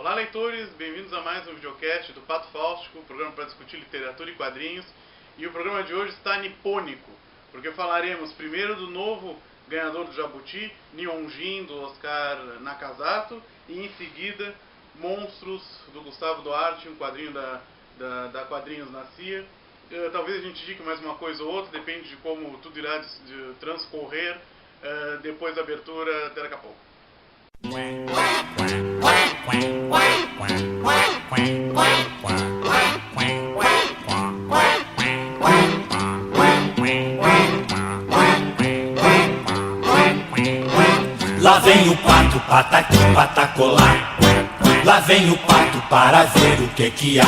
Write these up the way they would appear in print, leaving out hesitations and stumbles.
Olá, leitores, bem-vindos a mais um videocast do Pato Fáustico, programa para discutir literatura e quadrinhos. E o programa de hoje está nipônico, porque falaremos primeiro do novo ganhador do Jabuti, Nihonjin, do Oscar Nakazato, e em seguida Monstros, do Gustavo Duarte, um quadrinho da Quadrinhos na CIA. Talvez a gente diga mais uma coisa ou outra, depende de como tudo irá transcorrer depois da abertura. Até daqui a pouco. Lá vem o pato, pataqui, patacolá. Lá vem o pato para ver o que há.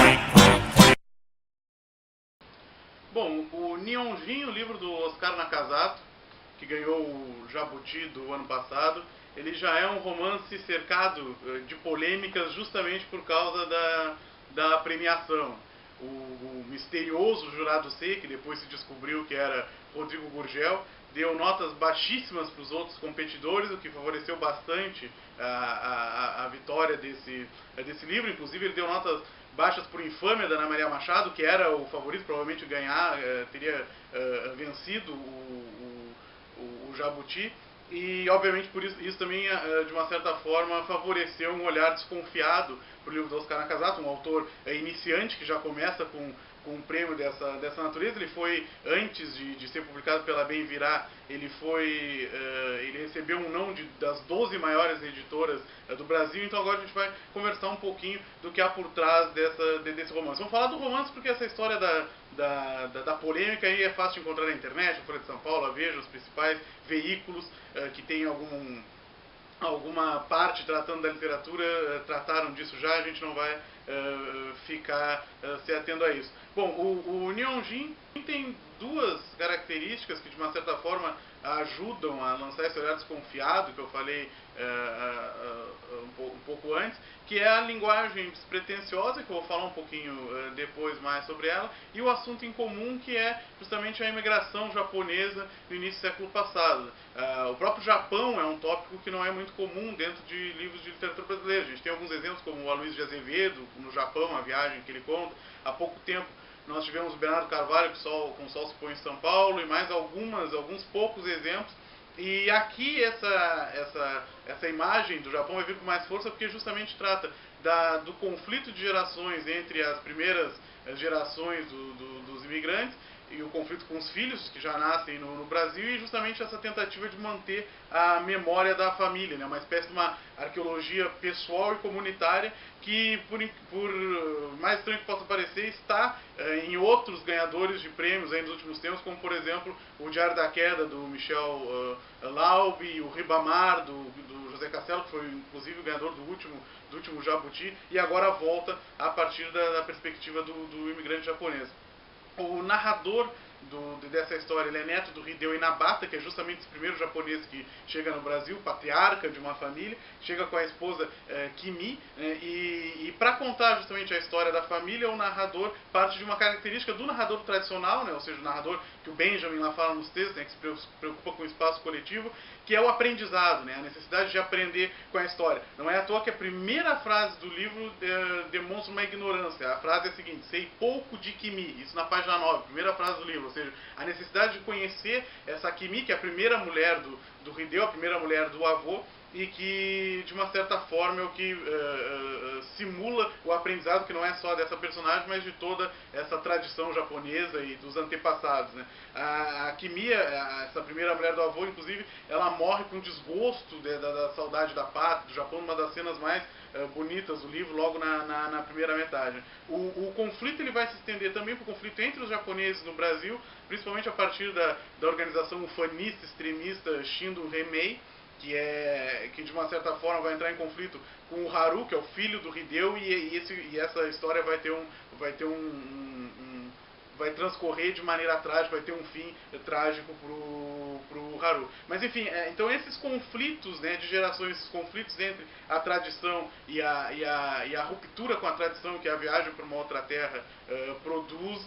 Bom, o Nihonjin, o livro do Oscar Nakazato, que ganhou o Jabuti do ano passado, ele já é um romance cercado de polêmicas justamente por causa da premiação. O misterioso jurado C, que depois se descobriu que era Rodrigo Gurgel, deu notas baixíssimas para os outros competidores, o que favoreceu bastante a vitória desse livro. Inclusive, ele deu notas baixas por Infâmia, da Ana Maria Machado, que era o favorito, provavelmente ganhar, teria vencido o Jabuti. E, obviamente, por isso também, de uma certa forma, favoreceu um olhar desconfiado para o livro do Oscar Nakazato, um autor iniciante que já começa com um prêmio dessa natureza. Ele foi, antes de ser publicado pela Bem Virá, ele recebeu um não das 12 maiores editoras do Brasil. Então agora a gente vai conversar um pouquinho do que há por trás desse romance. Vamos falar do romance porque essa história da polêmica aí é fácil de encontrar na internet, a Folha de São Paulo, a Veja, os principais veículos que têm alguma parte tratando da literatura trataram disso já, a gente não vai ficar se atendo a isso. Bom, o Nihonjin tem duas características que de uma certa forma ajudam a lançar esse olhar desconfiado que eu falei um pouco antes, que é a linguagem despretensiosa, que eu vou falar um pouquinho depois mais sobre ela, e o assunto em comum, que é justamente a imigração japonesa no início do século passado. O próprio Japão é um tópico que não é muito comum dentro de livros de literatura brasileira. A gente tem alguns exemplos, como o Aloysio de Azevedo, no Japão, a viagem que ele conta. Há pouco tempo nós tivemos o Bernardo Carvalho, com o Sol se põe em São Paulo, e mais alguns poucos exemplos. E aqui essa imagem do Japão vai vir com mais força porque justamente trata do conflito de gerações entre as primeiras gerações dos imigrantes e o conflito com os filhos que já nascem no Brasil, e justamente essa tentativa de manter a memória da família, né? Uma espécie de uma arqueologia pessoal e comunitária que, por mais estranho que possa parecer, está em outros ganhadores de prêmios aí nos últimos tempos, como por exemplo o Diário da Queda, do Michel Laube, o Ribamar, do José Castelo, que foi inclusive o ganhador do último Jabuti, e agora volta a partir da perspectiva do imigrante japonês. O narrador dessa história, ele é neto do Hideo Inabata, que é justamente esse primeiro japonês que chega no Brasil, patriarca de uma família, chega com a esposa Kimi, e para contar justamente a história da família, o narrador parte de uma característica do narrador tradicional, né, ou seja, o narrador que o Benjamin lá fala nos textos, né, que se preocupa com o espaço coletivo, que é o aprendizado, né, a necessidade de aprender com a história. Não é à toa que a primeira frase do livro demonstra uma ignorância. A frase é a seguinte: sei pouco de Kimi, isso na página 9, primeira frase do livro, ou seja, a necessidade de conhecer essa Kimi, que é a primeira mulher do Hideo, a primeira mulher do avô, e que, de uma certa forma, é o que simula o aprendizado, que não é só dessa personagem, mas de toda essa tradição japonesa e dos antepassados, né? A Kimi, essa primeira mulher do avô, inclusive, ela morre com desgosto da saudade da pátria, do Japão, numa das cenas mais bonitas do livro, logo na primeira metade. O conflito ele vai se estender também para o conflito entre os japoneses no Brasil, principalmente a partir da organização ufanista extremista Shindo Remei, que de uma certa forma vai entrar em conflito com o Haru, que é o filho do Hideo, e essa história vai transcorrer de maneira trágica, vai ter um fim trágico pro do Haru. Mas enfim, então esses conflitos, né, de gerações, esses conflitos entre a tradição e a ruptura com a tradição que a viagem para uma outra terra produz,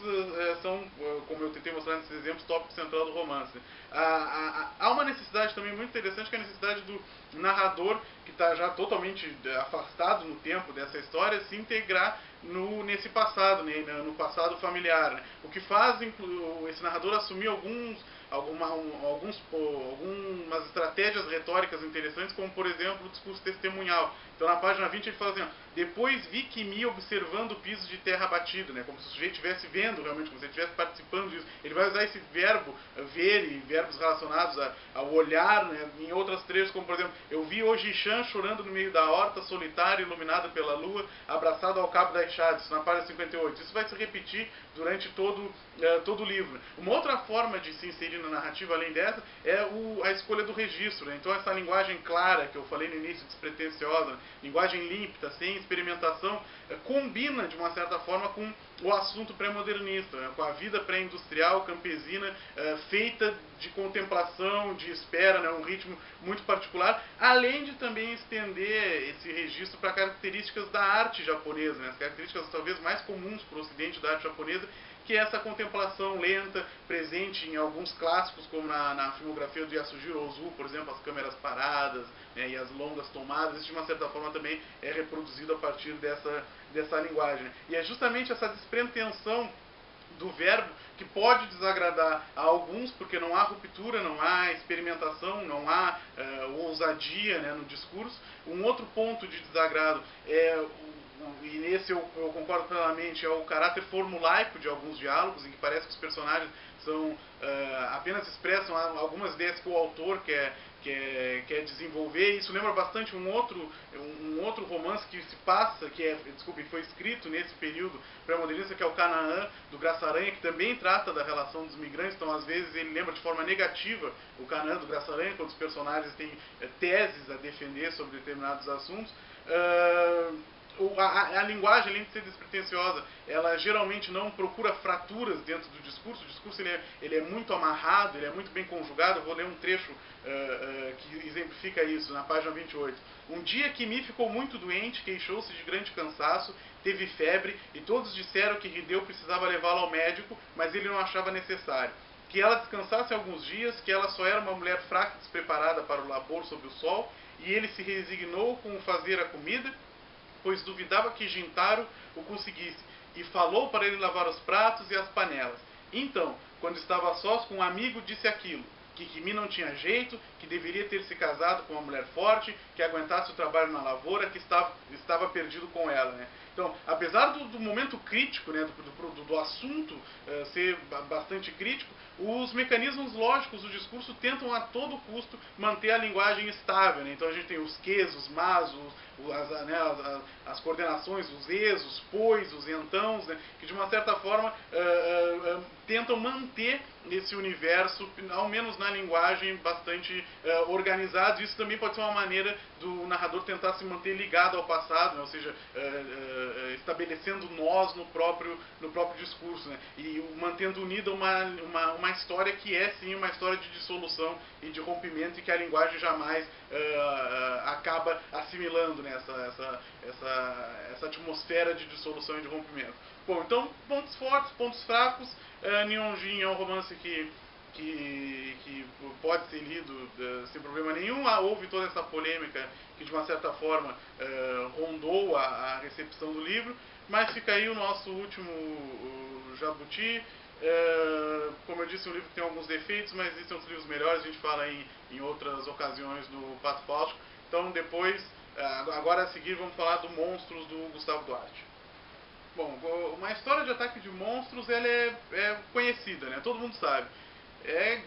são, como eu tentei mostrar nesses exemplos, tópico central do romance. Há uma necessidade também muito interessante, que é a necessidade do narrador, que está já totalmente afastado no tempo dessa história, se integrar nesse passado, né, no passado familiar, né? O que faz esse narrador assumir algumas estratégias retóricas interessantes, como por exemplo o discurso testemunhal. Então na página 20 ele fala assim, ó, depois vi Kimi observando o piso de terra batido, né, como se o sujeito estivesse vendo realmente, como se ele estivesse participando disso. Ele vai usar esse verbo, ver, e verbos relacionados ao olhar, né, em outros trechos, como por exemplo, eu vi hoje Ishan chorando no meio da horta, solitário, iluminado pela lua, abraçado ao cabo da enxada, isso na página 58. Isso vai se repetir durante todo o livro. Uma outra forma de se inserir na narrativa, além dessa, é a escolha do registro, né? Então essa linguagem clara, que eu falei no início, despretensiosa, linguagem límpida, sem experimentação, combina de uma certa forma com o assunto pré-modernista, né? Com a vida pré-industrial, campesina, feita de contemplação, de espera, né? Um ritmo muito particular, além de também estender esse registro para características da arte japonesa, né? As características talvez mais comuns para o ocidente da arte japonesa, que é essa contemplação lenta, presente em alguns clássicos, como na filmografia do Yasujiro Ozu, por exemplo, as câmeras paradas, né, e as longas tomadas. Isso, de uma certa forma, também é reproduzido a partir dessa linguagem. E é justamente essa despretensão do verbo que pode desagradar a alguns, porque não há ruptura, não há experimentação, não há ousadia, né, no discurso. Um outro ponto de desagrado e nesse eu concordo plenamente, é o caráter formulaico de alguns diálogos, em que parece que os personagens apenas expressam algumas ideias que o autor quer desenvolver. Isso lembra bastante um outro romance que se passa, foi escrito nesse período pré-modernista, que é o Canaã, do Graça Aranha, que também trata da relação dos migrantes. Então, às vezes, ele lembra de forma negativa o Canaã do Graça Aranha, quando os personagens têm teses a defender sobre determinados assuntos. A linguagem, além de ser despretensiosa, ela geralmente não procura fraturas dentro do discurso. O discurso ele é muito amarrado, ele é muito bem conjugado. Eu vou ler um trecho que exemplifica isso, na página 28. Um dia Kimi ficou muito doente, queixou-se de grande cansaço, teve febre, e todos disseram que Hideo precisava levá-lo ao médico, mas ele não achava necessário. Que ela descansasse alguns dias, que ela só era uma mulher fraca e despreparada para o labor sob o sol, e ele se resignou com fazer a comida, pois duvidava que Gintaro o conseguisse, e falou para ele lavar os pratos e as panelas. Então, quando estava a sós com um amigo, disse aquilo, que Kimi não tinha jeito, que deveria ter se casado com uma mulher forte, que aguentasse o trabalho na lavoura, que estava perdido com ela, né? Então, apesar do momento crítico, né, do assunto ser bastante crítico, os mecanismos lógicos do discurso tentam a todo custo manter a linguagem estável, né? Então a gente tem os ques, os mas, as coordenações, os es, os pois, os entãos, né, que de uma certa forma tentam manter esse universo, ao menos na linguagem, bastante organizado. Isso também pode ser uma maneira do narrador tentar se manter ligado ao passado, né? Ou seja, estabelecendo nós no próprio discurso, né? E mantendo unida uma história que é sim uma história de dissolução e de rompimento, e que a linguagem jamais acaba assimilando, né? Essa atmosfera de dissolução e de rompimento. Bom, então, pontos fortes, pontos fracos. Nihonjin é um romance que pode ser lido sem problema nenhum. Houve toda essa polêmica que, de uma certa forma, rondou a recepção do livro, mas fica aí o nosso último jabuti. Como eu disse, o livro tem alguns defeitos, mas existem outros livros melhores, a gente fala em outras ocasiões do Pato Faustico. Então, depois, agora a seguir, vamos falar do Monstros, do Gustavo Duarte. Bom, uma história de ataque de monstros, ela é conhecida, né? Todo mundo sabe.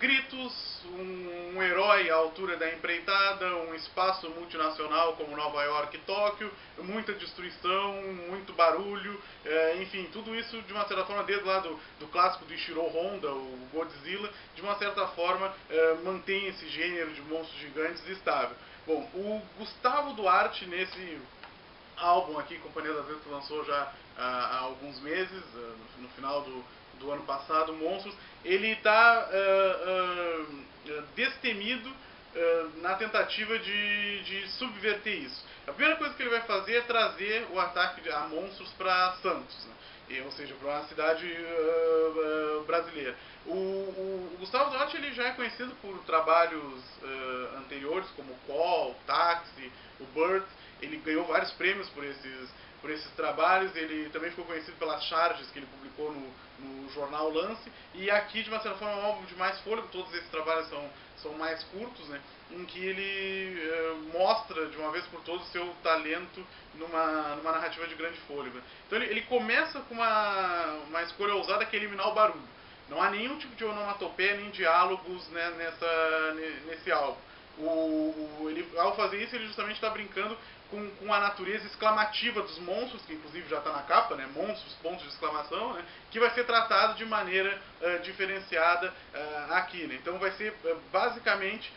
Gritos, um herói à altura da empreitada, um espaço multinacional como Nova York e Tóquio, muita destruição, muito barulho, enfim, tudo isso de uma certa forma, desde lá do clássico do Ishiro Honda, o Godzilla, de uma certa forma mantém esse gênero de monstros gigantes estável. Bom, o Gustavo Duarte, nesse álbum aqui, Companhia das Letras, lançou já há alguns meses, no final do do ano passado, Monstros, ele está destemido na tentativa de subverter isso. A primeira coisa que ele vai fazer é trazer o ataque a monstros para Santos, né? Ou seja, para uma cidade brasileira. O Gustavo Duarte ele já é conhecido por trabalhos anteriores, como o Call, Táxi, o Bird. Ele ganhou vários prêmios por esses trabalhos. Ele também ficou conhecido pelas charges que ele publicou no jornal Lance. E aqui, de uma certa forma, é um álbum de mais fôlego. Todos esses trabalhos são mais curtos, né? Em que ele mostra de uma vez por todas o seu talento numa narrativa de grande fôlego. Então ele começa com uma escolha ousada, que é eliminar o barulho. Não há nenhum tipo de onomatopeia nem diálogos, né, nesse álbum. Ele, ao fazer isso, ele justamente está brincando com a natureza exclamativa dos monstros, que inclusive já está na capa, né? Monstros, pontos de exclamação, né? Que vai ser tratado de maneira diferenciada aqui, né? Então vai ser basicamente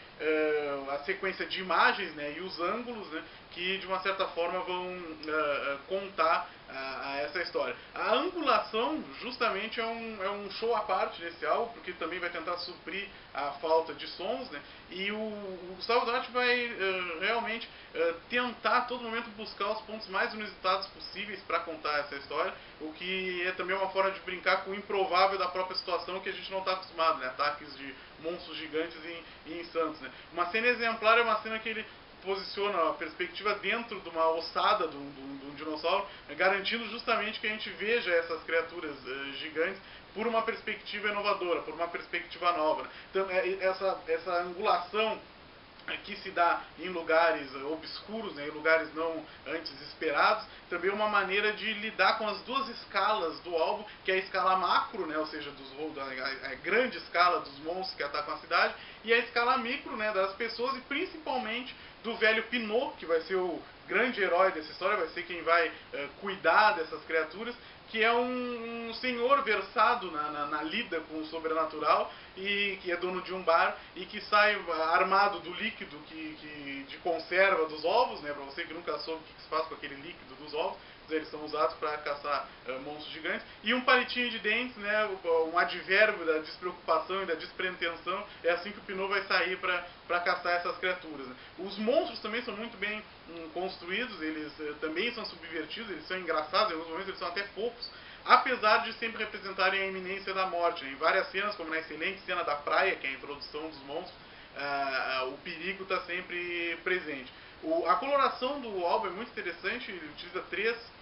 a sequência de imagens, né? E os ângulos, né? Que de uma certa forma vão contar essa história. A angulação justamente é um show à parte nesse álbum, porque também vai tentar suprir a falta de sons, né? E o Gustavo Duarte vai realmente tentar a todo momento buscar os pontos mais inusitados possíveis para contar essa história, o que é também uma forma de brincar com o improvável da própria situação, que a gente não está acostumado, né? Ataques de monstros gigantes em Santos, né? Uma cena exemplar é uma cena que ele posiciona a perspectiva dentro de uma ossada de um dinossauro, garantindo justamente que a gente veja essas criaturas gigantes por uma perspectiva inovadora, por uma perspectiva nova. Então, essa angulação que se dá em lugares obscuros, né, em lugares não antes esperados, também é uma maneira de lidar com as duas escalas do álbum, que é a escala macro, né, ou seja, a grande escala dos monstros que atacam a cidade, e a escala micro, né, das pessoas, e principalmente do velho Pinot, que vai ser o grande herói dessa história, vai ser quem vai cuidar dessas criaturas, que é um senhor versado na lida com o sobrenatural, e que é dono de um bar, e que sai armado do líquido de conserva dos ovos, né, para você que nunca soube o que se faz com aquele líquido dos ovos. Eles são usados para caçar monstros gigantes. E um palitinho de dentes, né, um advérbio da despreocupação e da despretensão. É assim que o Pinot vai sair para caçar essas criaturas, né. Os monstros também são muito bem construídos, eles também são subvertidos, eles são engraçados, em alguns momentos eles são até fofos, apesar de sempre representarem a iminência da morte, né. Em várias cenas, como na excelente cena da praia, que é a introdução dos monstros, o perigo está sempre presente. A coloração do álbum é muito interessante, ele utiliza três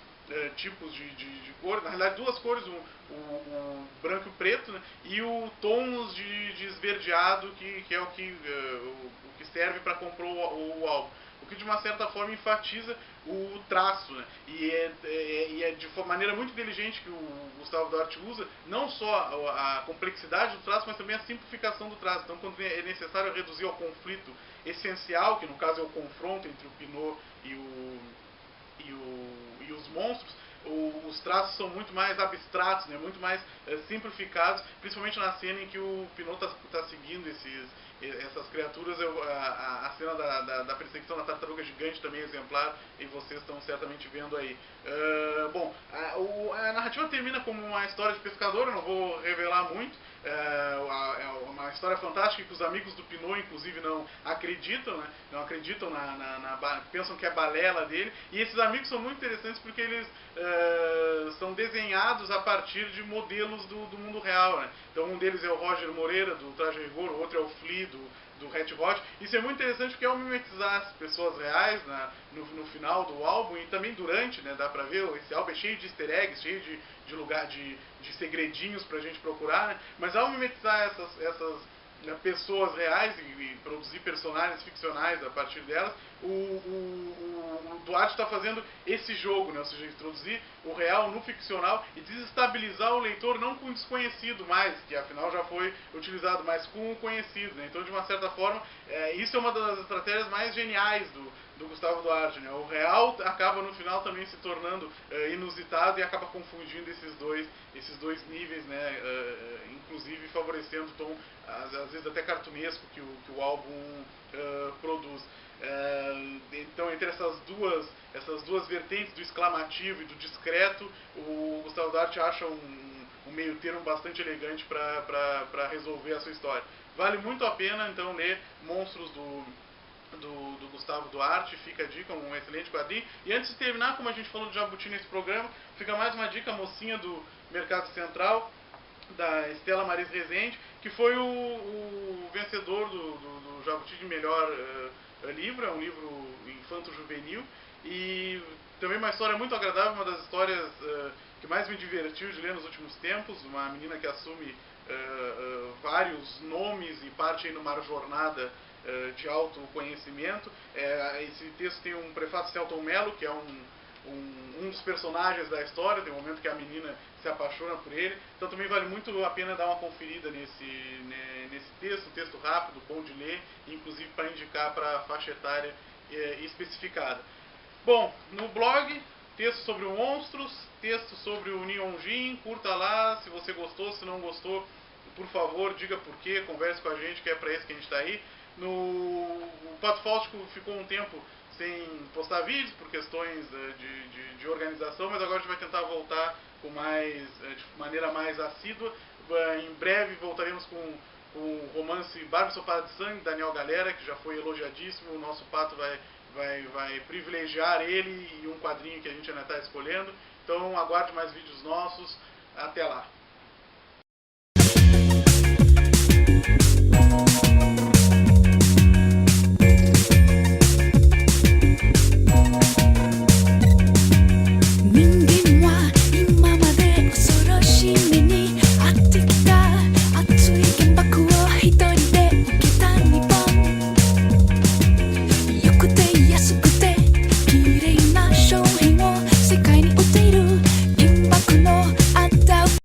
tipos de cor, na realidade duas cores, o branco e o preto, né, e o tons de esverdeado, que é o que serve para compor o álbum. O que de uma certa forma enfatiza o traço, né? E é de maneira muito inteligente que o Gustavo Duarte usa, não só a complexidade do traço, mas também a simplificação do traço. Então, quando é necessário reduzir ao conflito essencial, que no caso é o confronto entre o Pinot e os monstros, os traços são muito mais abstratos, né? Muito mais simplificados, principalmente na cena em que o Pinot está seguindo essas criaturas. A cena da perseguição da tartaruga gigante também é exemplar, e vocês estão certamente vendo aí. Bom, a narrativa termina como uma história de pescador, eu não vou revelar muito. É uma história fantástica que os amigos do Pinot, inclusive, não acreditam, né? Não acreditam pensam que é balela dele. E esses amigos são muito interessantes porque eles são desenhados a partir de modelos do mundo real, né? Então um deles é o Roger Moreira, do Traje a Rigor, o outro é o Flea, do Red Hot. Isso é muito interessante porque ao mimetizar as pessoas reais no final do álbum e também durante, né, dá pra ver, esse álbum é cheio de easter eggs, cheio de lugar de segredinhos pra gente procurar, né? Mas ao mimetizar essas pessoas reais e produzir personagens ficcionais a partir delas, o Duarte está fazendo esse jogo, né? Ou seja, introduzir o real no ficcional e desestabilizar o leitor não com o desconhecido mais, que afinal já foi utilizado, mas com o conhecido, né? Então, de uma certa forma, isso é uma das estratégias mais geniais do Gustavo Duarte, né? O real acaba no final também se tornando inusitado e acaba confundindo esses dois níveis, né? Inclusive favorecendo o tom, às vezes até cartunesco, que o álbum produz. Então, entre essas duas vertentes, do exclamativo e do discreto, o Gustavo Duarte acha um meio termo bastante elegante para resolver a sua história. Vale muito a pena, então, ler Monstros do Gustavo Duarte, fica a dica, um excelente quadrinho. E antes de terminar, como a gente falou de Jabuti nesse programa, fica mais uma dica, a mocinha do Mercado Central, da Estela Maris Rezende, que foi o vencedor do Jabuti de melhor livro, é um livro infanto-juvenil, e também uma história muito agradável, uma das histórias que mais me divertiu de ler nos últimos tempos, uma menina que assume vários nomes e parte aí numa jornada de autoconhecimento. Esse texto tem um prefácio de Celton Mello, que é um dos personagens da história, tem um momento que a menina se apaixona por ele, então também vale muito a pena dar uma conferida nesse texto, um texto rápido, bom de ler, inclusive para indicar para a faixa etária especificada. Bom, no blog, texto sobre o Monstros, texto sobre o Neon Jin, curta lá, se você gostou, se não gostou, por favor, diga por quê, converse com a gente, que é para isso que a gente está aí. O Pato Fáustico ficou um tempo sem postar vídeos por questões de organização, mas agora a gente vai tentar voltar de maneira mais assídua. Em breve voltaremos com o romance Barba Sopada de Sangue, Daniel Galera, que já foi elogiadíssimo. O nosso Pato vai privilegiar ele e um quadrinho que a gente ainda está escolhendo. Então aguarde mais vídeos nossos. Até lá!